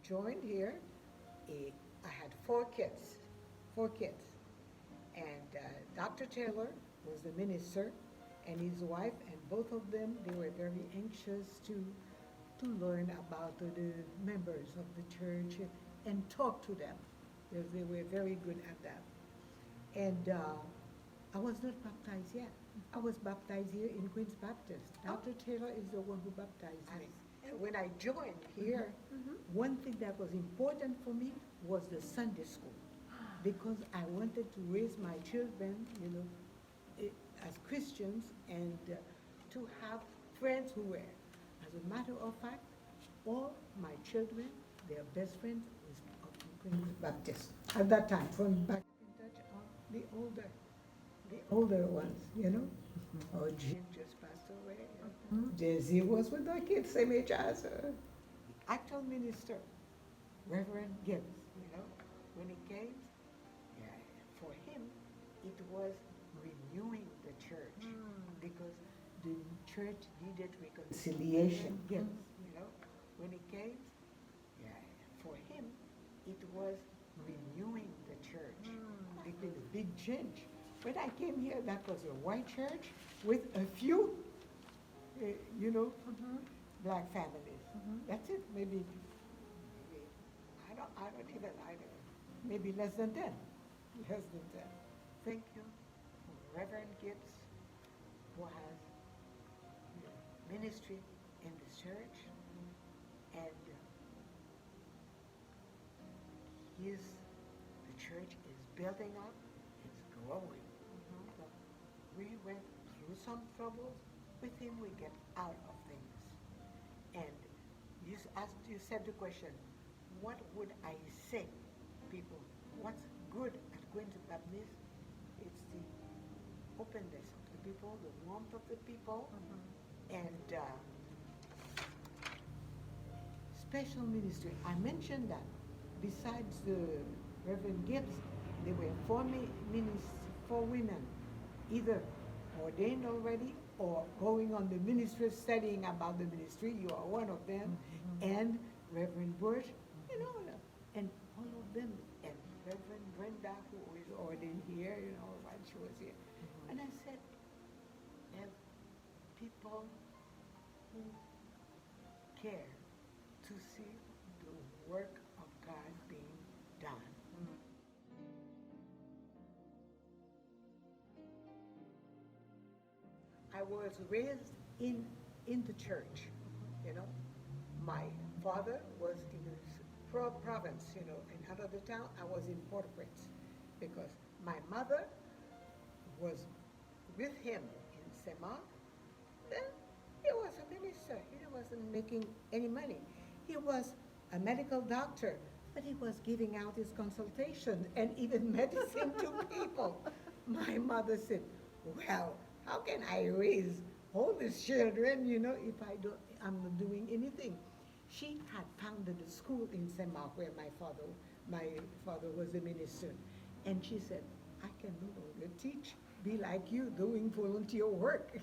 joined here, I had four kids. And Dr. Taylor was the minister and his wife, and both of them, they were very anxious to learn about the members of the church and talk to them. They were very good at that. And I was not baptized yet. I was baptized here in Queen's Baptist. Dr. Taylor is the one who baptized me. And when I joined here, one thing that was important for me was the Sunday school, because I wanted to raise my children, as Christians, and to have friends who were. As a matter of fact, all my children, their best friends is of Queen's Baptist. At that time, from back in touch are the older ones. Oh, Jim just passed away. Jay-Z was with our kids, same age as her. Actual minister, Reverend Gibbs, when he came, yeah, for him, it was renewing the church because the church needed reconciliation. When he came, yeah, for him, it was renewing the church because big change. When I came here, that was a white church with a few, black families. That's it. Maybe I don't even, maybe less than 10. Less than 10. Thank you, Reverend Gibbs, who has ministry in the church, and the church is building up, it's growing. We went through some troubles. With him, we get out of things. And you said the question, what would I say, people? What's good at going to Baptist? It's the openness of the people, the warmth of the people, and special ministry. I mentioned that besides the Reverend Gibbs, there were four women, either ordained already or going on the ministry, studying about the ministry. You are one of them, and Reverend Bush, and all of them, and Reverend Brenda, who is ordained here, while she was here. And I said, have people who care to see the work of God being done. I was raised in the church, My father was in a province, in another town. I was in Port-au-Prince because my mother was with him in Sema. Then he was a minister. He wasn't making any money. He was a medical doctor, but he was giving out his consultation and even medicine to people. My mother said, well, how can I raise all these children, if I'm not doing anything? She had founded a school in Sema where my father was a minister. And she said, I can no longer teach, be like you, doing volunteer work,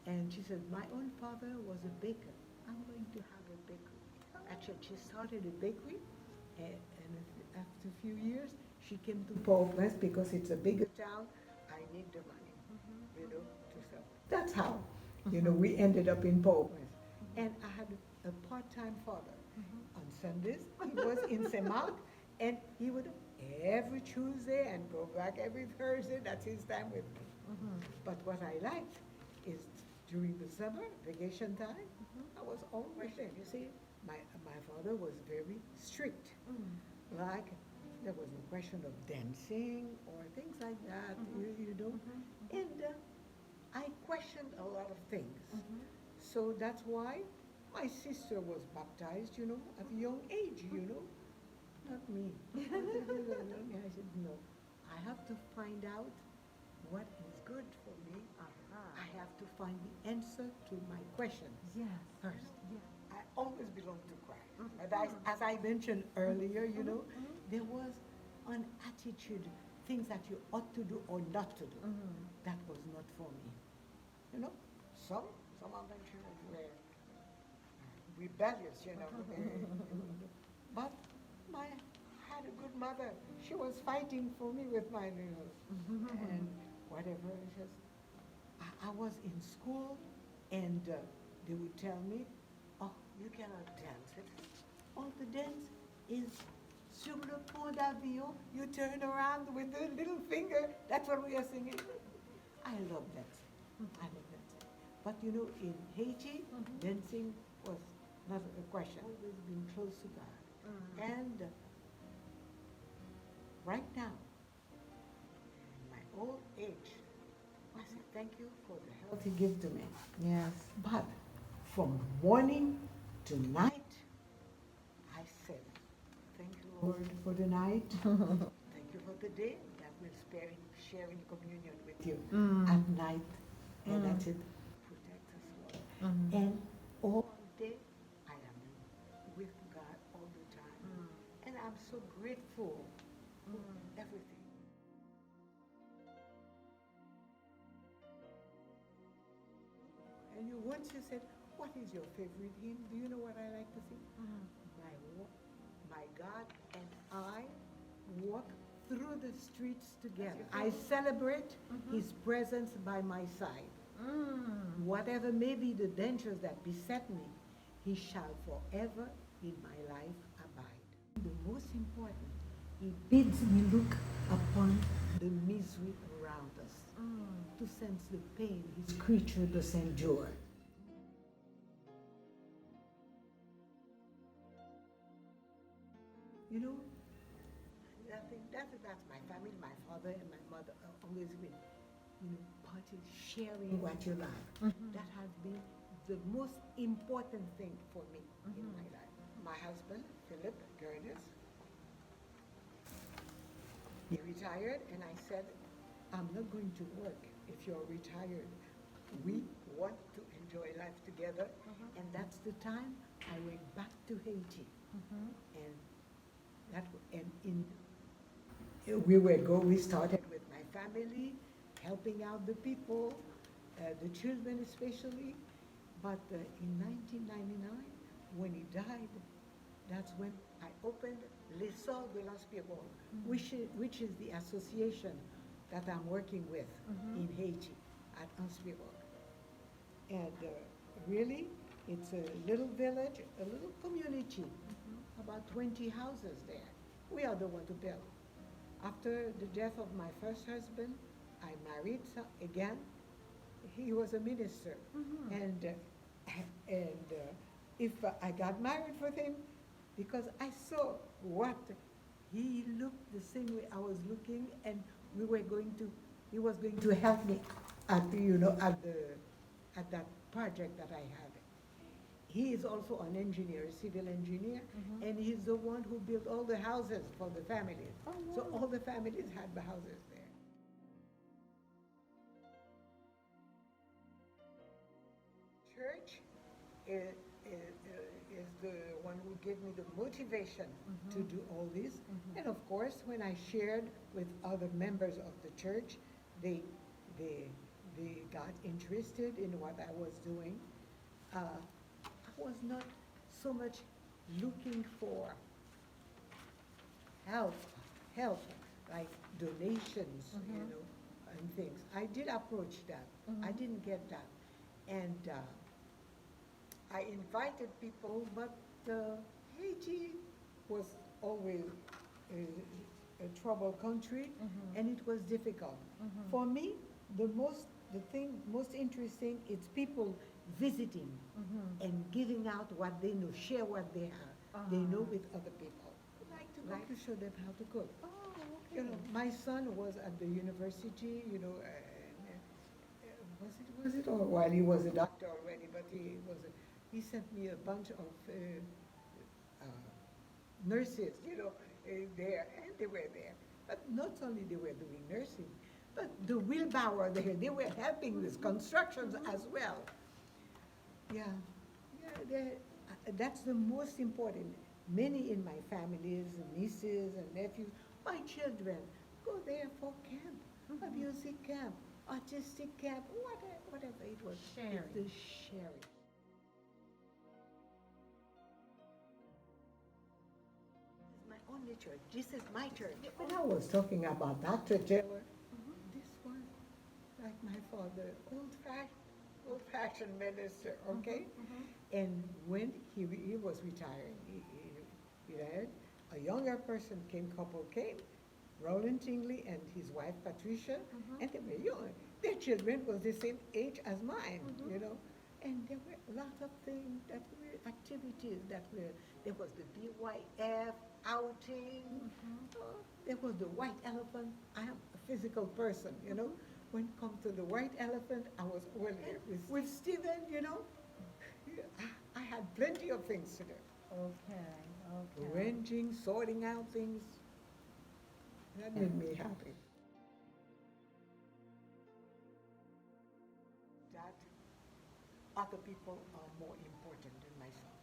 And she said, my own father was a baker. I'm going to have a bakery. Actually, she started a bakery, and after a few years, she came to Port-au-Prince because it's a bigger town. I need the money, to sell. That's how, we ended up in Port-au-Prince. And I had a part-time father. On Sundays, he was in Sema, and he would every Tuesday and go back every Thursday. That's his time with me. But what I liked is during the summer, vacation time, I was always there. You see, my father was very strict. Like, there was no question of dancing or things like that, And I questioned a lot of things. So that's why my sister was baptized, at a young age, Not me. I said, no, I have to find out what is good for me. I have to find the answer to my questions first. I always belong to Christ. But as I mentioned earlier, there was an attitude, things that you ought to do or not to do. That was not for me. Some of them children were rebellious, But I had a good mother. She was fighting for me with my and whatever. I was in school, and they would tell me, "Oh, you cannot dance. All the dance is sur le pont d'avion. You turn around with the little finger. That's what we are singing." I love that. I love that. But you know, in Haiti, dancing was not a question. Always been close to God. And right now, in my old age, I say thank you for the health He gave to me. Yes. But from morning to night, I said, thank you, Lord, for the night. Thank you for the day that we're sharing communion with you at night. And that's it. Protect us, Lord. And all day, I am with God all the time. And I'm so grateful for everything. And once you said, what is your favorite hymn? Do you know what I like to sing? My God and I walk through the streets together. I celebrate His presence by my side. Whatever may be the dangers that beset me, He shall forever in my life abide. The most important, He bids me look upon the misery around us, to sense the pain His creature does endure. You know, I think that's my family, my father and my mother always been, party, sharing what you like. That has been the most important thing for me in my life. My husband, Philip Gerdes, he retired, and I said, I'm not going to work if you're retired. We want to enjoy life together, and that's the time I went back to Haiti. We started with my family, helping out the people, the children especially. But in 1999, when he died, that's when I opened l'Essor de l'Inspiration, which is the association that I'm working with in Haiti at Inspiration. And really, it's a little village, a little community, about 20 houses there. We are the one to build. After the death of my first husband, I married again. He was a minister. And if I got married with him, because I saw what he looked the same way I was looking, and he was going to help me at that project that I had. He is also an engineer, a civil engineer, and he's the one who built all the houses for the families. Oh, wow. So all the families had the houses there. Church is the one who gave me the motivation to do all this. And of course, when I shared with other members of the church, they got interested in what I was doing. I was not so much looking for help, like donations, and things. I did approach that. I didn't get that. And I invited people, but Haiti was always a troubled country, and it was difficult. For me, the most interesting is people visiting and giving out what they know, share what they have, they know with other people. Like to show them how to cook. Oh, okay. My son was at the university, was it? Or while he was a doctor already, but he sent me a bunch of nurses, there, and they were there. But not only they were doing nursing, but the wheelbarrow there, they were helping with constructions as well. That's the most important. Many in my families, nieces and nephews, my children, go there for camp, a music camp, artistic camp, whatever it was. Sharing. It's the sharing. only church. This is my church. When I was talking about Dr. Taylor, this was like my father, old-fashioned minister, okay? And when he was retiring, he had a younger person couple came, Roland Tingley and his wife Patricia, and they were young. Their children was the same age as mine, you know. And there were a lot of things that were activities that were, there was the BYF outing, there was the white elephant. I am a physical person, you know. When it comes to the white elephant, I was over there with Stephen, you know. I had plenty of things to do. Okay. Arranging, sorting out things. That made me happy. That other people are more important than myself.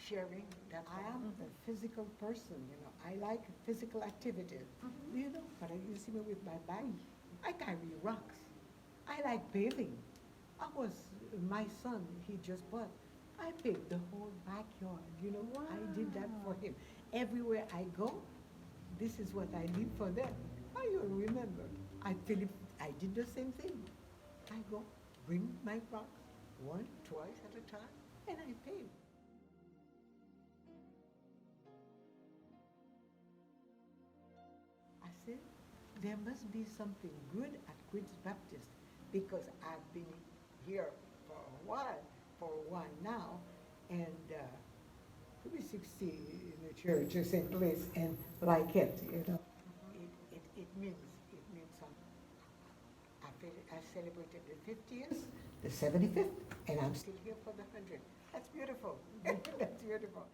Sharing that I am a physical person, you know. I like physical activities. You know, but you see me with my bag. I carry rocks. I like paving. My son, he just bought. I paved the whole backyard, you know. Wow. I did that for him. Everywhere I go, this is what I did for them. You remember. I did the same thing. I go, bring my rocks, one, twice at a time, and I pave. I said, there must be something good at Queen's Baptist because I've been here for a while now, and we 60 in the church of St. Louis and like it, you know. It means something. I celebrated the 50th, the 75th, and I'm still here for the 100th. That's beautiful. That's beautiful.